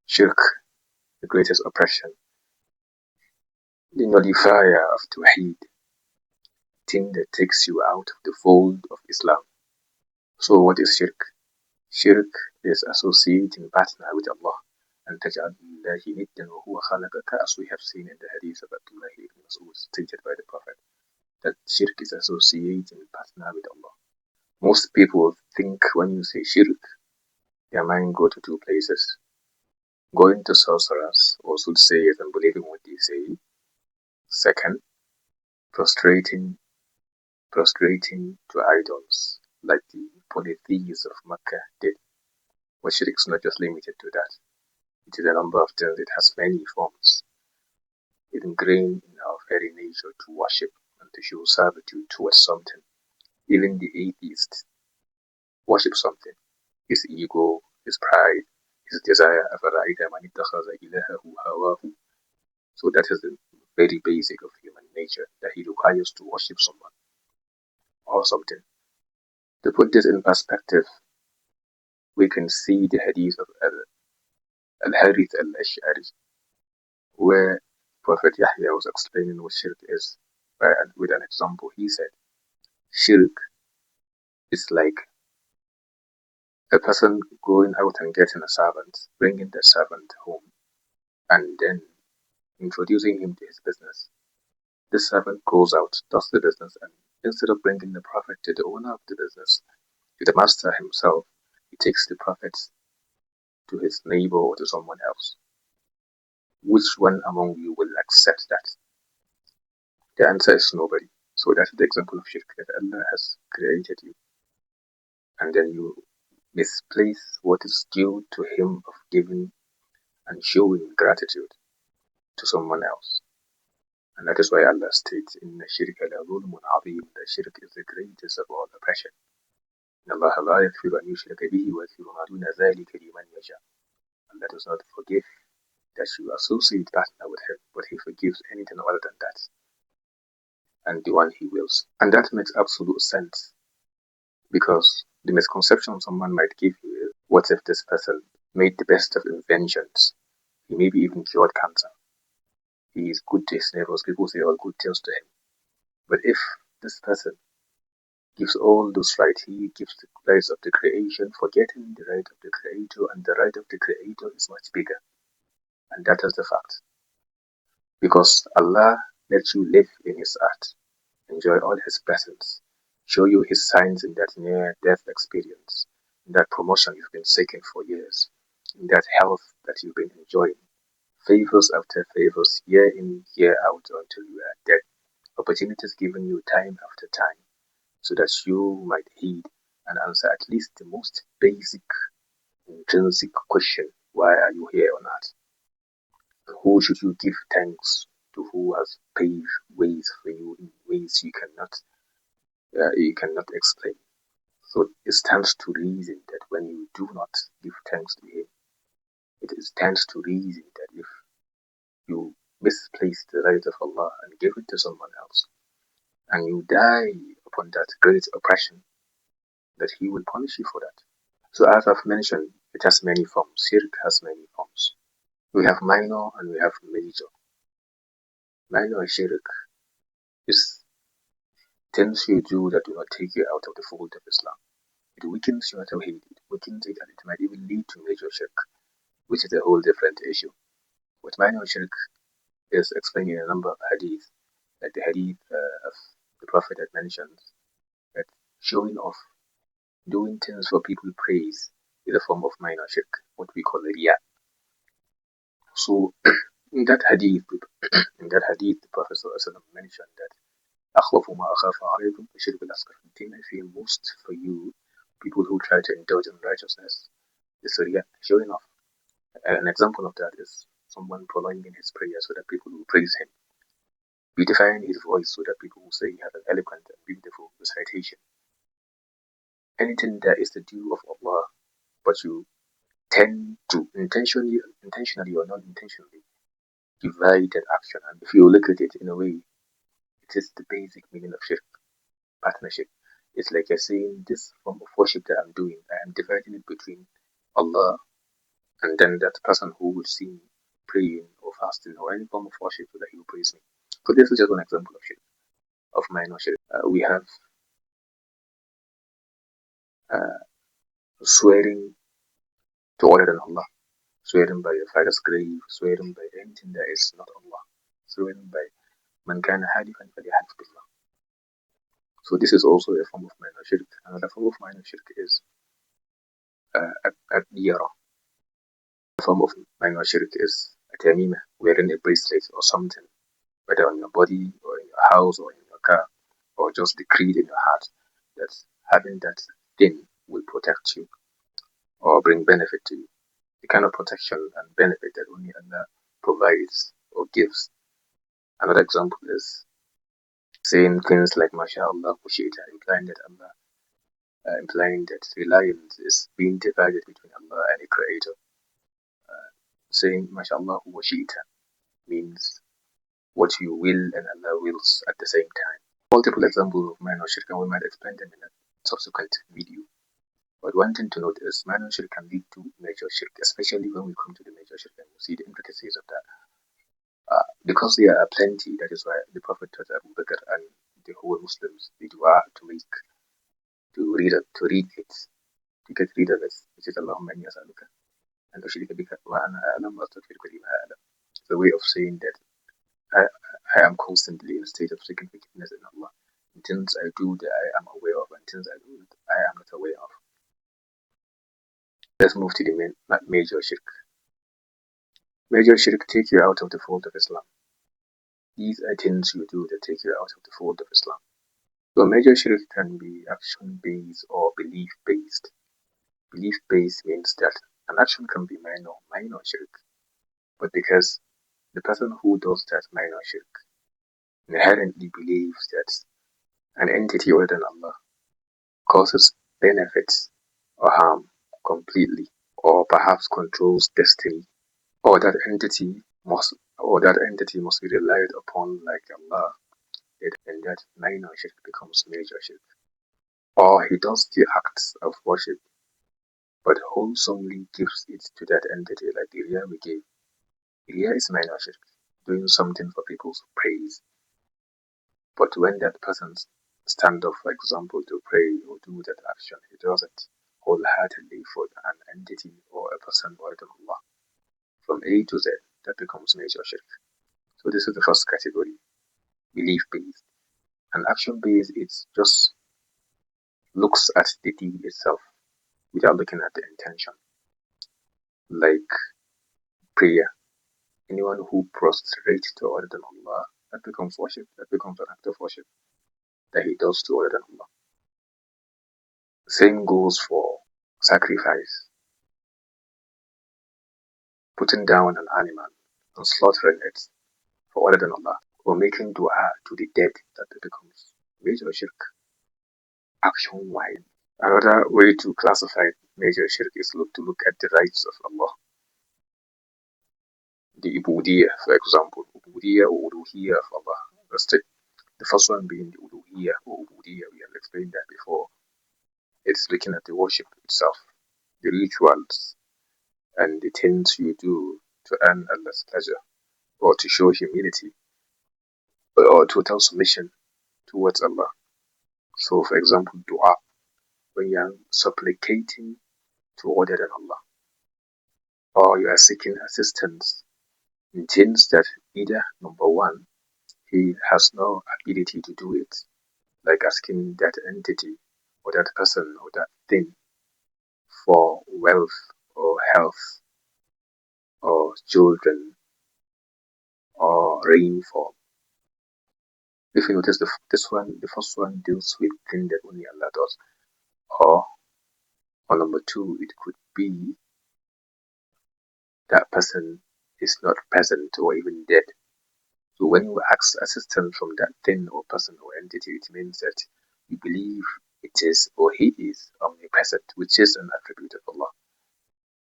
Shirk, the greatest oppression, the nullifier of Tawheed, thing that takes you out of the fold of Islam. So what is Shirk? Shirk is associating partner with Allah and تجعل لله ندا وهو خلقك, as we have seen in the hadith of Abdullah ibn Mas'ud stated by the Prophet, that Shirk is associating partner with Allah. Most people think when you say Shirk, their mind go to two places. Going to sorcerers or soothsayers and believing what they say. Second, prostrating to idols, like the polytheists of Mecca did. But Shirk is not just limited to that. It is a number of things. It has many forms. It ingrained in our very nature to worship and to show servitude towards something. Even the atheist worship something. His ego, his pride, his desire. So that is the very basic of human nature, that he requires to worship someone or something. To put this in perspective, we can see the hadith of Al-Harith al-Ash'ari, where Prophet Yahya was explaining what shirk is with an example. He said, shirk is like a person going out and getting a servant, bringing the servant home, and then introducing him to his business. This servant goes out, does the business, and instead of bringing the Prophet to the owner of the business, to the master himself, he takes the Prophet to his neighbor or to someone else. Which one among you will accept that? The answer is nobody. So that's the example of shirk, that Allah has created you, and then you misplace what is due to Him of giving and showing gratitude to someone else. And that is why Allah states, Inna shirka la dhulmun azim, that shirk is the greatest of all oppression. Inna Allah la yaghfiru an yushraka bihi wa yaghfiru ma duna dhalika liman yasha. Allah does not forgive that you associate partner with Him, but He forgives anything other than that, and the one He wills. And that makes absolute sense, because the misconception someone might give you is, what if this person made the best of inventions? He maybe even cured cancer. He is good to his neighbors. People say all good things to him. But if this person gives all those rights, he gives the rights of the creation, forgetting the right of the creator, and the right of the creator is much bigger. And that is the fact. Because Allah lets you live in His art, enjoy all His blessings, show you His signs in that near-death experience, in that promotion you've been seeking for years, in that health that you've been enjoying, favors after favors, year in, year out, until you are dead, opportunities given you time after time, so that you might heed and answer at least the most basic, intrinsic question, why are you here on earth? Who should you give thanks to, who has paved ways for you in ways you cannot explain? So it stands to reason that when you do not give thanks to Him, it stands to reason that if you misplace the right of Allah and give it to someone else, and you die upon that great oppression, that He will punish you for that. So as I've mentioned, it has many forms. Shirk has many forms. We have minor and we have major. Minor shirk is things you do that do not take you out of the fold of Islam. It weakens your tawheed, it weakens it, and it might even lead to major shirk, which is a whole different issue. But minor shirk is explained in a number of hadith, like the hadith of the Prophet that mentions that showing off, doing things for people praise, is a form of minor shirk, what we call riyah. So in that hadith, the Prophet mentioned that أخوف ما أخاف عليكم الشرك الأصغر. The thing I fear most for you, people who try to indulge in righteousness, is riyah, showing off. An example of that is someone prolonging his prayer so that people will praise him, beautifying his voice so that people will say he has an eloquent and beautiful recitation. Anything that is the due of Allah, but you tend to intentionally or non-intentionally divide that action. And if you look at it in a way, it is the basic meaning of shirk, partnership. It's like you're saying, this form of worship that I'm doing, I am dividing it between Allah and then that person who will see me praying or fasting or any form of worship, so that he will praise me. So this is just one example of shirk, of minor shirk. We have uh, swearing to other than Allah, swearing by your father's grave, swearing by anything that is not Allah, swearing by man kana halifan falyahlif billah. So this is also a form of minor shirk. Another form of minor shirk is at-diyara. A form of minor shirk is tamima, wearing a bracelet or something, whether on your body or in your house or in your car, or just decreed in your heart that having that thing will protect you or bring benefit to you. The kind of protection and benefit that only Allah provides or gives. Another example is saying things like MashaAllah Kushita, implying that reliance is being divided between Allah and the Creator. Saying MashaAllah Kushita means what you will and Allah wills at the same time. Multiple examples of minor shirk, and we might explain them in a subsequent video. But one thing to note is minor shirk can lead to major shirk, especially when we come to the major shirk and we see the intricacies of that. Because there are plenty, that is why the Prophet taught Abu Bakr and the whole Muslims the dua to read it, to get rid of it, which is Allahumma inni as'aluka and ushrika bika wa ana a'lamu wa astaghfiruka lima a'lam. It's a way of saying that I am constantly in a state of seeking forgiveness in Allah. And things I do that I am aware of, and things I do that I am not aware of. Let's move to the major shirk. Major shirk take you out of the fold of Islam. These are things you do that take you out of the fold of Islam. So major shirk can be action-based or belief-based. Belief-based means that an action can be minor shirk, but because the person who does that minor shirk inherently believes that an entity other than Allah causes benefits or harm completely, or perhaps controls destiny, or that entity must be relied upon like Allah, then that minor shirk becomes major shirk. Or he does the acts of worship, but wholesomely gives it to that entity, like the riya we gave. Riya is minor shirk, doing something for people's praise. But when that person stand up, for example, to pray or do that action, he does it wholeheartedly for an entity or a person other than Allah. From A to Z, that becomes major shirk. So this is the first category, belief-based. And action-based, it just looks at the deed itself without looking at the intention. Like prayer. Anyone who prostrates to other than Allah, that becomes worship. That becomes an act of worship that he does to other than Allah. Same goes for sacrifice. Putting down an animal and slaughtering it for other than Allah, or making dua to the dead, that becomes major shirk. Action-wise. Another way to classify major shirk is to look at the rights of Allah. The ubudiyya, for example, ubudiyya or uluhiyya of Allah. The first one being the uluhiyya or ubudiyya, we have explained that before. It's looking at the worship itself, the rituals, and the things you do to earn Allah's pleasure, or to show humility, or total submission towards Allah. So, for example, dua, when you are supplicating to other than Allah, or you are seeking assistance in things that either, number one, he has no ability to do it, like asking that entity or that person or that thing for wealth or health or children or rainfall. If you notice, the first one deals with things that only Allah does. Or number two, it could be that person is not present or even dead. So when you ask assistance from that thing or person or entity, it means that you believe it is or he is omnipresent, which is an attribute of Allah.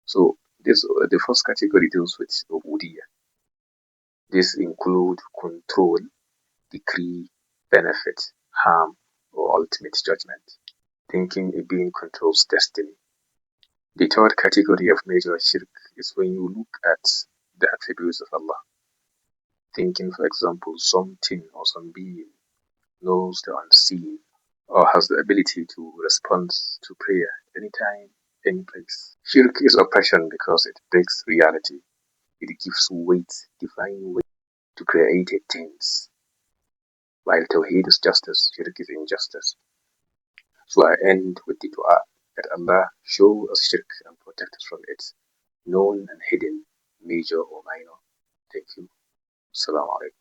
So the first category deals with ubudiyya. This includes control, decree, benefit, harm, or ultimate judgment. Thinking a being controls destiny. The third category of major shirk is when you look at the attributes of Allah, thinking, for example, something or some being knows the unseen or has the ability to respond to prayer anytime, any place. Shirk is oppression because it breaks reality. It gives weight, divine weight, to created things. While Tawheed is justice, Shirk is injustice. So I end with the dua that Allah show us Shirk and protect us from it, known and hidden, major or minor. Thank you. Assalamu alaikum.